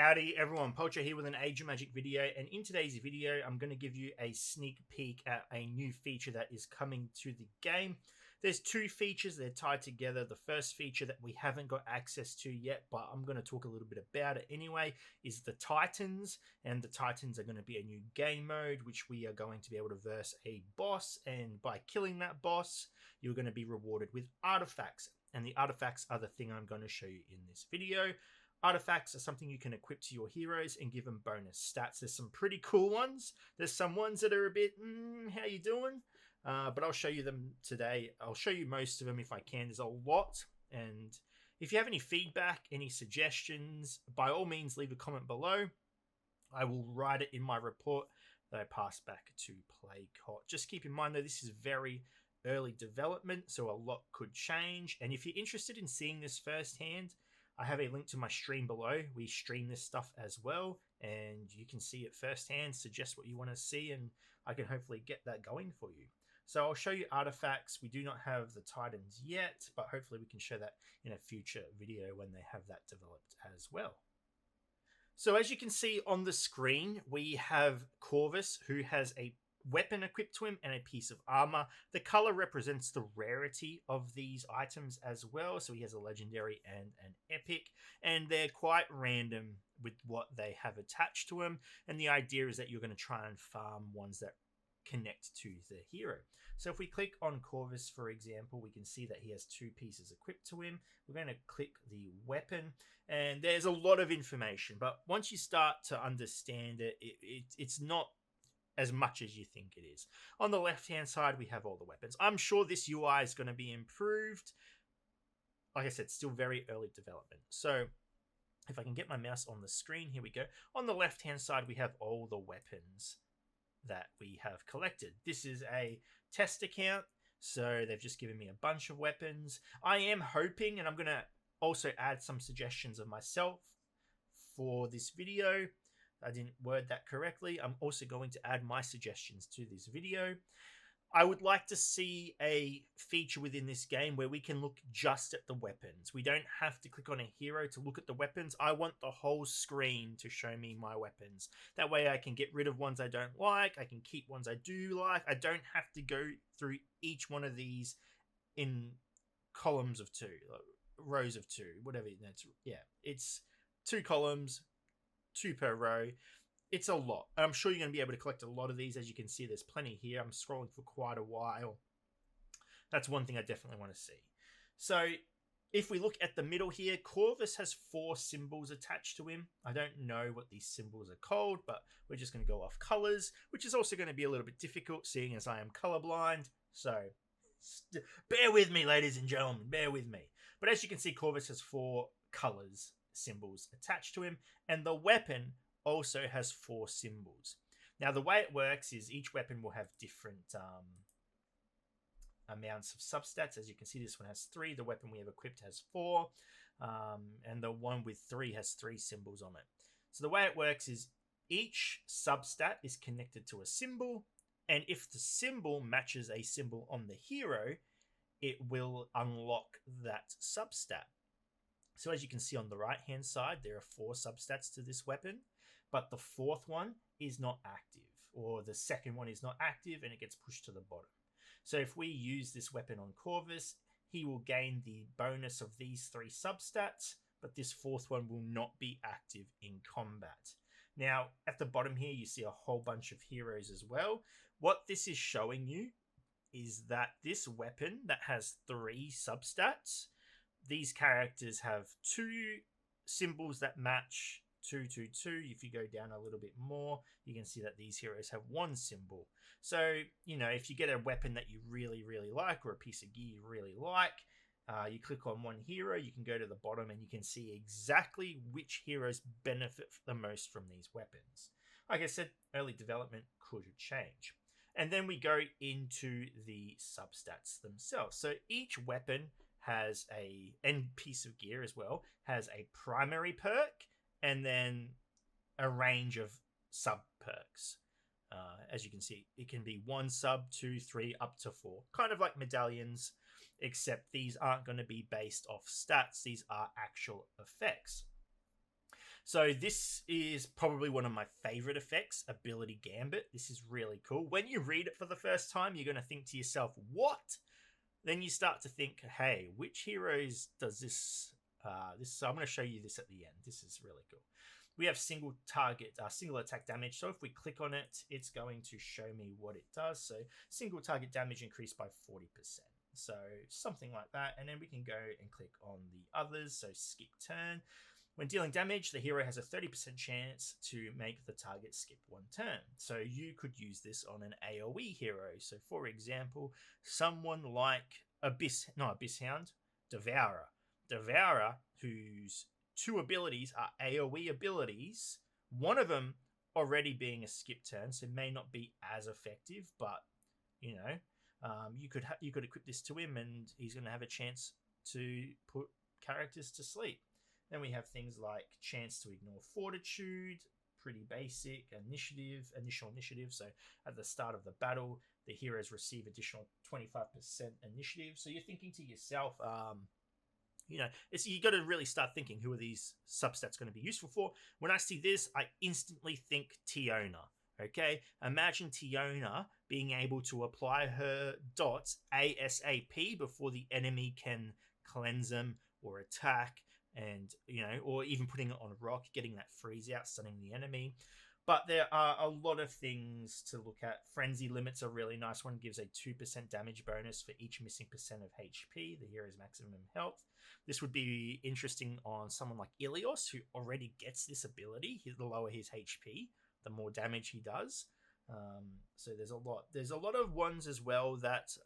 Howdy everyone, Poacher here with an Age of Magic video, and in today's video I'm going to give you a sneak peek at a new feature that is coming to the game. There's two features, they're tied together. The first feature that we haven't got access to yet, but I'm going to talk a little bit about it anyway, is the Titans, and the Titans are going to be a new game mode which we are going to be able to verse a boss, and by killing that boss you're going to be rewarded with artifacts, and the artifacts are the thing I'm going to show you in this video. Artifacts are something you can equip to your heroes and give them bonus stats. There's some pretty cool ones. There's some ones that are a bit, how you doing? But I'll show you them today. I'll show you most of them if I can. There's a lot. And if you have any feedback, any suggestions, by all means, leave a comment below. I will write it in my report that I pass back to Playcott. Just keep in mind, though, this is very early development, so a lot could change. And if you're interested in seeing this firsthand, I have a link to my stream below. We stream this stuff as well, and you can see it firsthand, suggest what you want to see, and I can hopefully get that going for you. So I'll show you artifacts. We do not have the Titans yet, but hopefully we can show that in a future video when they have that developed as well. So as you can see on the screen, we have Corvus, who has a weapon equipped to him and a piece of armor. The color represents the rarity of these items as well. So he has a legendary and an epic, and they're quite random with what they have attached to him. And the idea is that you're going to try and farm ones that connect to the hero. So if we click on Corvus, for example, we can see that he has two pieces equipped to him. We're going to click the weapon, and there's a lot of information, but once you start to understand it, it's not as much as you think it is. On the left hand side we have all the weapons. I'm sure this UI is going to be improved. Like I said, still very early development. So if I can get my mouse on the screen, here we go. On the left hand side we have all the weapons that we have collected. This is a test account, so they've just given me a bunch of weapons. I am hoping, and I'm going to also add some suggestions of myself for this video. I didn't word that correctly. I'm also going to add my suggestions to this video. I would like to see a feature within this game where we can look just at the weapons. We don't have to click on a hero to look at the weapons. I want the whole screen to show me my weapons. That way I can get rid of ones I don't like. I can keep ones I do like. I don't have to go through each one of these in columns of two, rows of two, whatever. It's 2 columns, 2 per row. It's a lot. I'm sure you're going to be able to collect a lot of these. As you can see, there's plenty here. I'm scrolling for quite a while. That's one thing I definitely want to see. So if we look at the middle here, Corvus has 4 symbols attached to him. I don't know what these symbols are called, but we're just going to go off colors, which is also going to be a little bit difficult seeing as I am colorblind. So bear with me, ladies and gentlemen, bear with me. But as you can see, Corvus has 4 colors, symbols attached to him, and the weapon also has 4 symbols. Now the way it works is each weapon will have different amounts of substats. As you can see, this one has 3. The weapon we have equipped has 4, and the one with 3 has 3 symbols on it. So the way it works is each substat is connected to a symbol, and if the symbol matches a symbol on the hero, it will unlock that substat. So as you can see on the right hand side, there are 4 substats to this weapon, but the 4th one is not active, or the second one is not active, and it gets pushed to the bottom. So if we use this weapon on Corvus, he will gain the bonus of these 3 substats, but this 4th one will not be active in combat. Now, at the bottom here, you see a whole bunch of heroes as well. What this is showing you is that this weapon that has 3 substats, these characters have 2 symbols that match 2, 2, 2. If you go down a little bit more, you can see that these heroes have 1 symbol. So, you know, if you get a weapon that you really, really like, or a piece of gear you really like, you click on one hero, you can go to the bottom and you can see exactly which heroes benefit the most from these weapons. Like I said, early development could change. And then we go into the substats themselves. So each weapon has and piece of gear as well, has a primary perk and then a range of sub perks. As you can see, it can be 1 sub, 2, 3, up to 4. Kind of like medallions, except these aren't going to be based off stats. These are actual effects. So this is probably one of my favorite effects, Ability Gambit. This is really cool. When you read it for the first time, you're going to think to yourself, what? Then you start to think, hey, which heroes does this? So I'm going to show you this at the end. This is really cool. We have single attack damage. So if we click on it, it's going to show me what it does. So single target damage increased by 40%. So something like that. And then we can go and click on the others. So skip turn. When dealing damage, the hero has a 30% chance to make the target skip one turn. So you could use this on an AoE hero. So for example, someone like Abyss Hound, Devourer. Devourer, whose two abilities are AoE abilities, one of them already being a skip turn, so may not be as effective, but you know, you could equip this to him, and he's going to have a chance to put characters to sleep. Then we have things like chance to ignore fortitude, pretty basic, initial initiative. So at the start of the battle, the heroes receive additional 25% initiative. So you're thinking to yourself, you got to really start thinking, who are these substats going to be useful for? When I see this, I instantly think Tiona. Okay, imagine Tiona being able to apply her dots ASAP before the enemy can cleanse them or attack, and or even putting it on a rock, getting that freeze out, stunning the enemy. But there are a lot of things to look at. Frenzy limits are a really nice one. Gives a 2% damage bonus for each missing percent of HP, the hero's maximum health. This would be interesting on someone like Ilios, who already gets this ability. The lower his HP, the more damage he does. So there's a lot. There's a lot of ones as well that,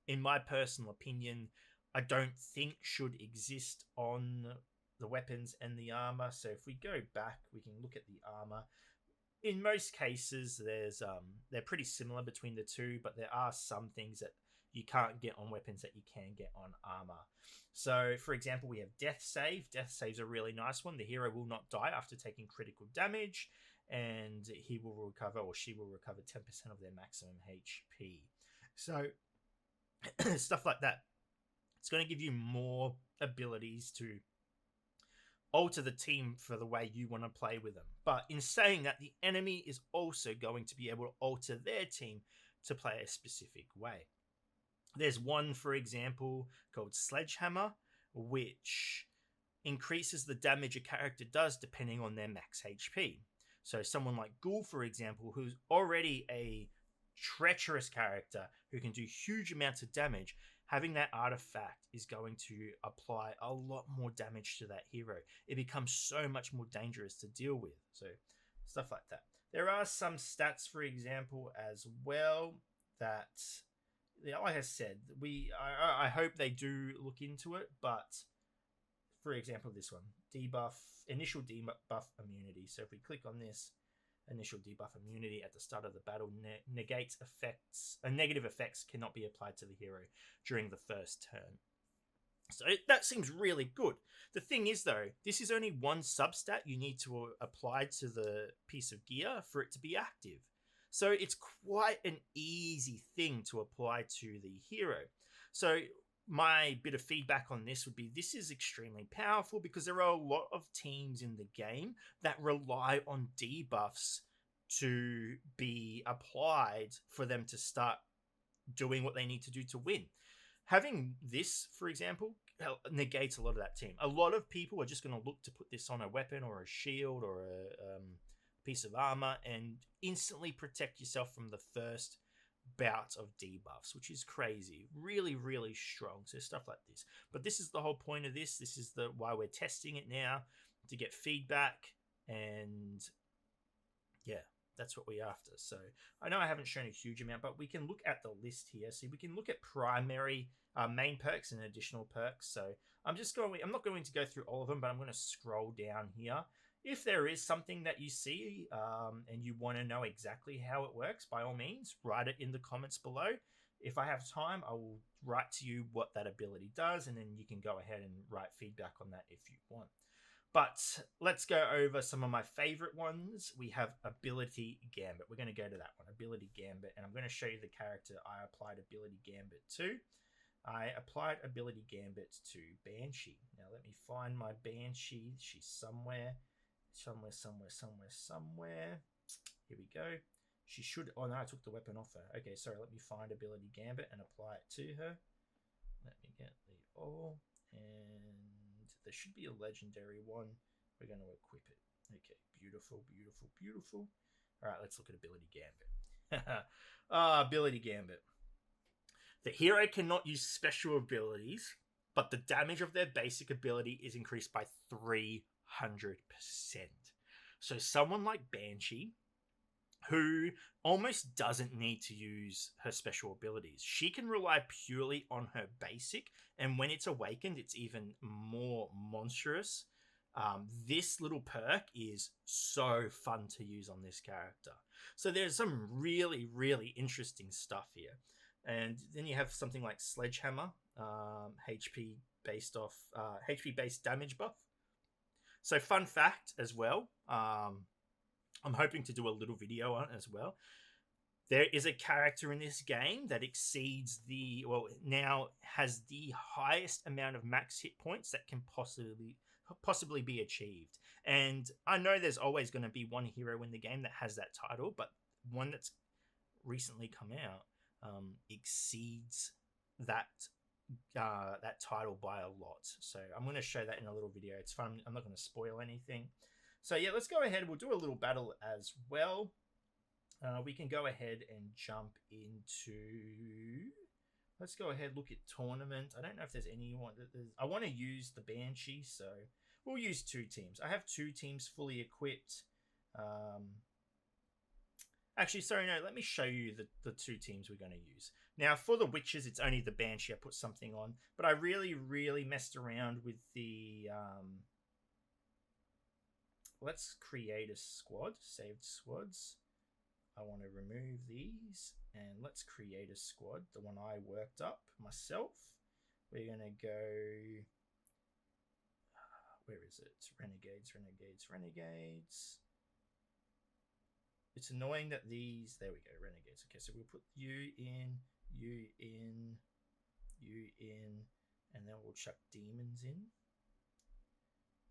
in my personal opinion, I don't think should exist on the weapons and the armor. So if we go back, we can look at the armor. In most cases, they're pretty similar between the two, but there are some things that you can't get on weapons that you can get on armor. So, for example, we have Death Save. Death Save's a really nice one. The hero will not die after taking critical damage, and he will recover, or she will recover 10% of their maximum HP. So, stuff like that. It's going to give you more abilities to alter the team for the way you want to play with them. But in saying that, the enemy is also going to be able to alter their team to play a specific way. There's one, for example, called Sledgehammer, which increases the damage a character does depending on their max HP. So someone like Ghoul, for example, who's already a treacherous character who can do huge amounts of damage, having that artifact is going to apply a lot more damage to that hero. It becomes so much more dangerous to deal with. So stuff like that. There are some stats, for example, as well, that, like I said, I hope they do look into it. But for example, this one, initial debuff immunity. So if we click on this, initial debuff immunity at the start of the battle negates effects. Negative effects cannot be applied to the hero during the first turn. So that seems really good. The thing is, though, this is only one substat you need to apply to the piece of gear for it to be active. So it's quite an easy thing to apply to the hero. So my bit of feedback on this would be, this is extremely powerful because there are a lot of teams in the game that rely on debuffs to be applied for them to start doing what they need to do to win. Having this, for example, negates a lot of that team. A lot of people are just going to look to put this on a weapon or a shield or a piece of armor and instantly protect yourself from the first bout of debuffs, which is crazy. Really, really strong. So stuff like this. But this is the whole point of this. This is why we're testing it now, to get feedback, and yeah, that's what we're after. So I know I haven't shown a huge amount, but we can look at the list here. So we can look at primary main perks and additional perks. So I'm not going to go through all of them, but I'm going to scroll down here. If there is something that you see and you want to know exactly how it works, by all means, write it in the comments below. If I have time, I will write to you what that ability does, and then you can go ahead and write feedback on that if you want. But let's go over some of my favorite ones. We have Ability Gambit. We're going to go to that one, Ability Gambit, and I'm going to show you the character I applied Ability Gambit to. I applied ability gambit to Banshee. Now let me find my Banshee. She's somewhere. Here we go. She should. Oh no, I took the weapon off her. Okay, sorry. Let me find ability gambit and apply it to her. Let me get the all, and there should be a legendary one. We're going to equip it. Okay, beautiful, beautiful, beautiful. All right, let's look at ability gambit. Ability gambit. The hero cannot use special abilities, but the damage of their basic ability is increased by 300%. So someone like Banshee, who almost doesn't need to use her special abilities. She can rely purely on her basic, and when it's awakened, it's even more monstrous. This little perk is so fun to use on this character. So there's some really, really interesting stuff here. And then you have something like Sledgehammer, HP based off HP based damage buff. So fun fact as well. I'm hoping to do a little video on it as well. There is a character in this game that exceeds now has the highest amount of max hit points that can possibly be achieved. And I know there's always going to be one hero in the game that has that title, but one that's recently come out exceeds that title by a lot. So I'm going to show that in a little video. It's fun. I'm not going to spoil anything. So yeah, let's go ahead. We'll do a little battle as well. We can go ahead and jump into. Let's go ahead, look at tournament. I don't know if there's anyone. I want to use the Banshee, so we'll use 2 teams. I have 2 teams fully equipped. Actually, sorry, no. Let me show you the 2 teams we're going to use. Now, for the witches, it's only the Banshee I put something on, but I really, really messed around with the. Let's create a squad, saved squads. I want to remove these and let's create a squad, the one I worked up myself. We're going to go, where is it? Renegades. It's annoying that these, there we go, Renegades. Okay, so we'll put you in, and then we'll chuck demons in.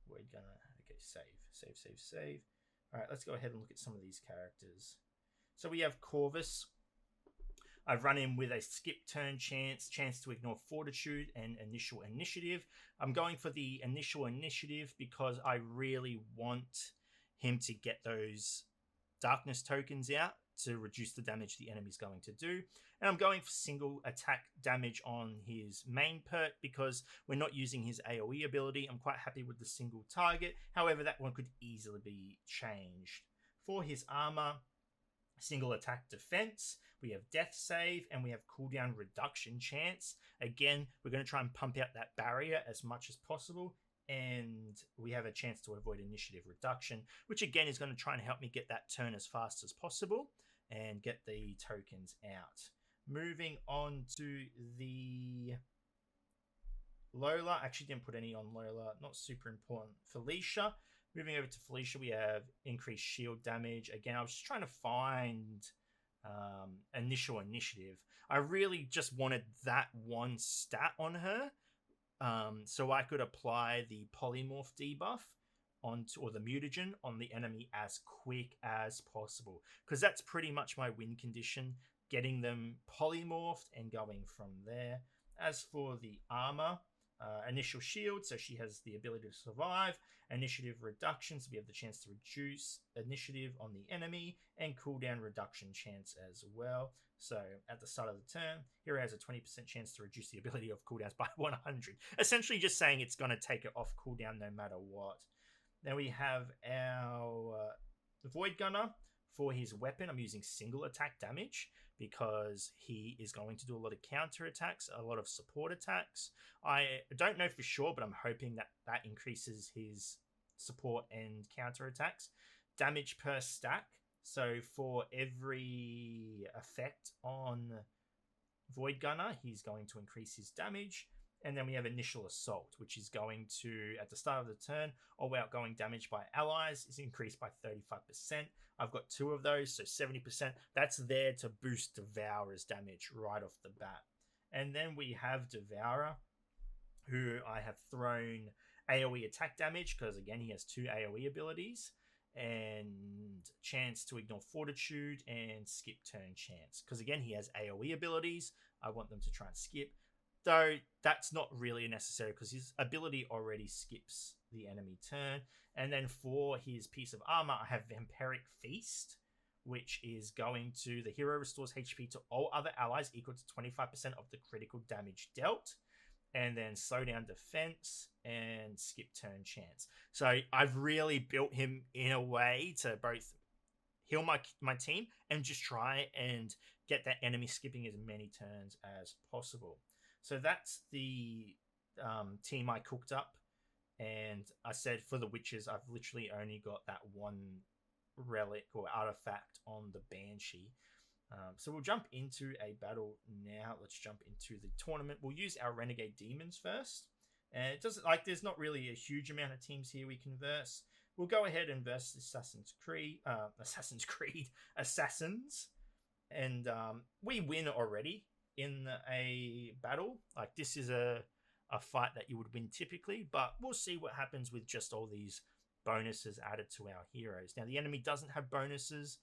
We're gonna, okay, save. All right, let's go ahead and look at some of these characters. So we have Corvus. I've run in with a skip turn chance to ignore fortitude and initial initiative. I'm going for the initial initiative because I really want him to get those darkness tokens out to reduce the damage the enemy's going to do. And I'm going for single attack damage on his main perk because we're not using his AoE ability. I'm quite happy with the single target. However, that one could easily be changed. For his armor, single attack defense, we have death save, and we have cooldown reduction chance. Again, we're going to try and pump out that barrier as much as possible, and we have a chance to avoid initiative reduction, which again is going to try and help me get that turn as fast as possible and get the tokens out. Moving on to the Lola. I actually didn't put any on Lola, not super important. Felicia. Moving over to Felicia, we have increased shield damage. Again, I was just trying to find initial initiative. I really just wanted that one stat on her, so I could apply the polymorph debuff or the mutagen on the enemy as quick as possible, because that's pretty much my win condition, getting them polymorphed and going from there. As for the armor, initial shield, so she has the ability to survive. Initiative reduction, so we have the chance to reduce initiative on the enemy, and cooldown reduction chance as well. So at the start of the turn, hero has a 20% chance to reduce the ability of cooldowns by 100. Essentially just saying it's going to take it off cooldown no matter what. Then we have our Void Gunner. For his weapon, I'm using single attack damage because he is going to do a lot of counter attacks, a lot of support attacks. I don't know for sure, but I'm hoping that increases his support and counter attacks. Damage per stack. So for every effect on Void Gunner, he's going to increase his damage. And then we have Initial Assault, which is going to, at the start of the turn, all outgoing damage by allies is increased by 35%. I've got 2 of those, so 70%. That's there to boost Devourer's damage right off the bat. And then we have Devourer, who I have thrown AoE attack damage because, again, he has 2 AoE abilities and chance to ignore fortitude and skip turn chance because, again, he has AoE abilities. I want them to try and skip, though that's not really necessary because his ability already skips the enemy turn. And then for his piece of armor, I have Vampiric Feast, which is going to the hero restores HP to all other allies equal to 25% of the critical damage dealt, and then slow down defense and skip turn chance. So I've really built him in a way to both heal my team and just try and get that enemy skipping as many turns as possible. So that's the team I cooked up. And I said for the witches, I've literally only got that one relic or artifact on the Banshee. So we'll jump into a battle now. Let's jump into the tournament. We'll use our Renegade Demons first. And it doesn't like there's not really a huge amount of teams here we can verse. We'll go ahead and verse Assassin's Creed, Assassins, and we win already in a battle. Like this is a fight that you would win typically, but we'll see what happens with just all these bonuses added to our heroes. Now the enemy doesn't have bonuses.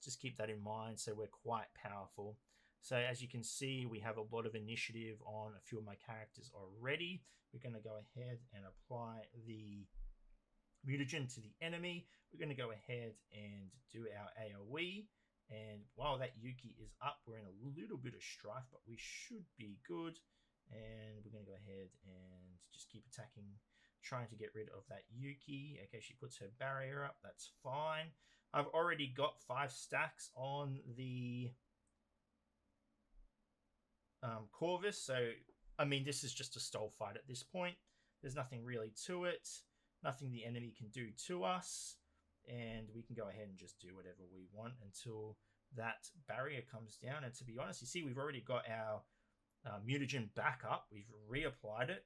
Just keep that in mind. So we're quite powerful. So as you can see, we have a lot of initiative on a few of my characters already. We're going to go ahead and apply the mutagen to the enemy. We're going to go ahead and do our AoE. And while that Yuki is up, we're in a little bit of strife, but we should be good. And we're going to go ahead and just keep attacking, trying to get rid of that Yuki. Okay, she puts her barrier up. That's fine. I've already got 5 stacks on the Corvus, so I mean this is just a stall fight at this point. There's nothing really to it, nothing the enemy can do to us, and we can go ahead and just do whatever we want until that barrier comes down. And to be honest, you see we've already got our mutagen back up. We've reapplied it,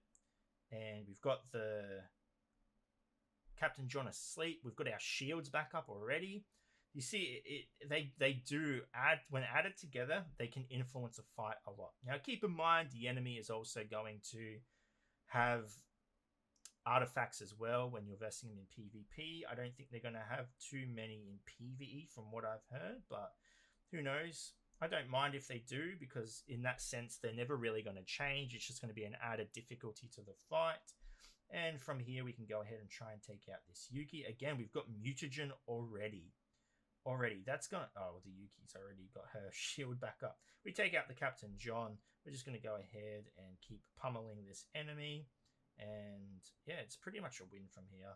and we've got the Captain John asleep. We've got our shields back up already. You see, they do add, when added together, they can influence a fight a lot. Now, keep in mind, the enemy is also going to have artifacts as well when you're versing them in PvP. I don't think they're going to have too many in PvE from what I've heard, but who knows? I don't mind if they do, because in that sense, they're never really going to change. It's just going to be an added difficulty to the fight. And from here, we can go ahead and try and take out this Yuki. Again, we've got mutagen already. That's going to... Oh, the Yuki's already got her shield back up. We take out the Captain John. We're just going to go ahead and keep pummeling this enemy. And yeah, it's pretty much a win from here.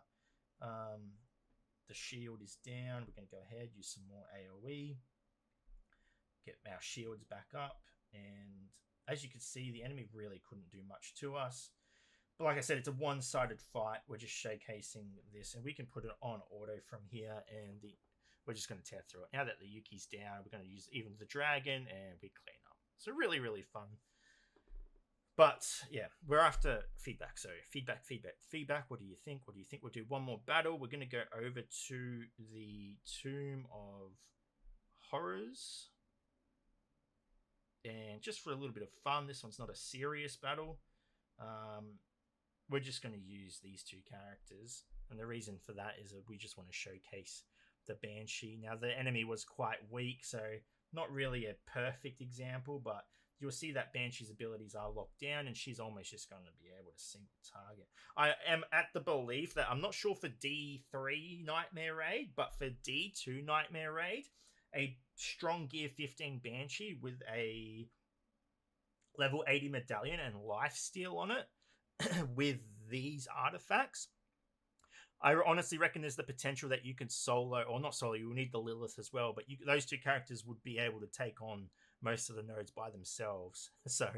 The shield is down. We're going to go ahead, use some more AoE. Get our shields back up. And as you can see, the enemy really couldn't do much to us. But like I said, it's a one-sided fight. We're just showcasing this, and we can put it on auto from here, and we're just going to tear through it. Now that the Yuki's down, we're going to use even the dragon, and we clean up. So really, really fun. But yeah, we're after feedback. So feedback. What do you think? We'll do one more battle. We're going to go over to the Tomb of Horrors. And just for a little bit of fun, this one's not a serious battle. We're just going to use these 2 characters. And the reason for that is that we just want to showcase the Banshee. Now, the enemy was quite weak, so not really a perfect example, but you'll see that Banshee's abilities are locked down, and she's almost just going to be able to single target. I am at the belief that I'm not sure for D3 Nightmare Raid, but for D2 Nightmare Raid, a strong gear 15 Banshee with a level 80 medallion and lifesteal on it with these artifacts, I honestly reckon there's the potential that you can solo, or not solo, you will need the Lilith as well, but those 2 characters would be able to take on most of the nodes by themselves. So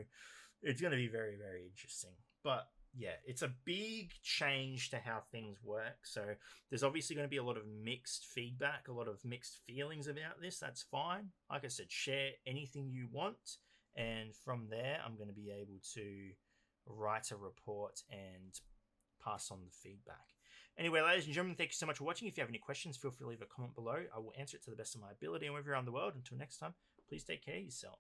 it's going to be very, very interesting. But yeah, it's a big change to how things work. So there's obviously going to be a lot of mixed feedback, a lot of mixed feelings about this. That's fine. Like I said, share anything you want. And from there, I'm going to be able to write a report and pass on the feedback. Anyway, ladies and gentlemen, thank you so much for watching. If you have any questions, feel free to leave a comment below. I will answer it to the best of my ability. And wherever you're around the world, until next time, please take care of yourself.